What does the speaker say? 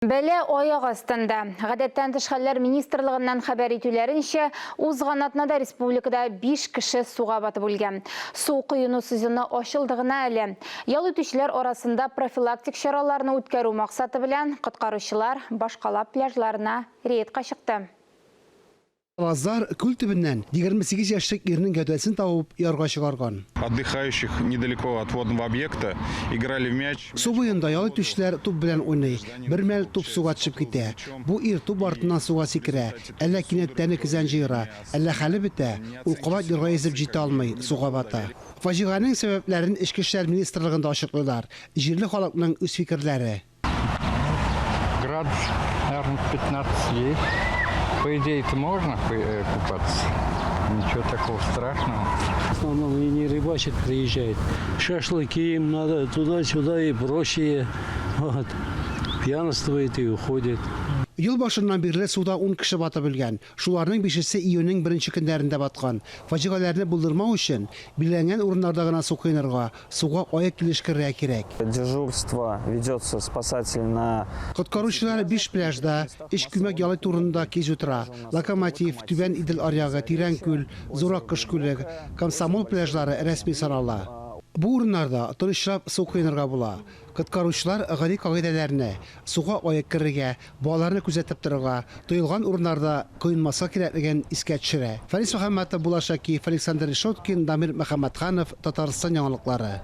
Бәле аяқ астында. Гадәттән тыш хәлләр министрлыгыннан хәбәр итүләренчә, узган атнада республикада 5 кеше суга батып үлгән. Су коену сезоны ачылдыгына әле. Ял итүчеләр арасында профилактик чараларны үткәрү максаты белән коткаручылар башкалап пляжларына рейдка чыкты. Лазар күл төбеннән 28 яшьлек ирнең гәүдәсен табып ярга чыгарган. Отдыхающих недалеко от водного объекта играли в мяч. Су буенда ял итүчеләр туп белән уйный. Бер мәл туп суга төшеп китә. Бу ир туп артыннан суга сикерә. Әллә кинәттән кизән җыера, әллә хәле бетә. Ул кабат ярга езеп җитә алмый, суга бата. Фаҗиганың сәбәпләрен Эчке эшләр министрлыгында ачыклыйлар. Җирле халыкның үз фикерләре. Градус, наверное, 15 есть. По идее-то можно купаться. Ничего такого страшного. В основном и не рыбачит, приезжает. Шашлыки им надо туда-сюда и прочее. Вот. Пьянствует и уходит. Ел башыннан бирле суда 10 кеше батып үлгән. Шуларның 5-се июньнең 1 көннәрендә баткан. Фаҗигаләрне булдырмау өчен билгеләнгән урыннарда гына су койнырга, суга аяк килешкерергә кирәк. Дежурство ведется спасательно. Коткаручылар 5 пляжда, эш күмәк ялай турында кизү тора. Локомотив, Түбән Идел аръягы, Тирәнкүл, Зурак кыш күле, Комсомол пляжлары рәсми санала. Бу урыннарда тырышлап су койнырга була. Коткаручылар гади кагыйдәләрне, суга аяк керергә, балаларны күзәтеп торырга, тоелган урыннарда койынмаска кирәклеген искә төшерә. Фарис Мөхәммәтов, Булат Шакиев, Александр Решоткин, Дамир Мөхәммәтханов, Татарстан яңалыклары.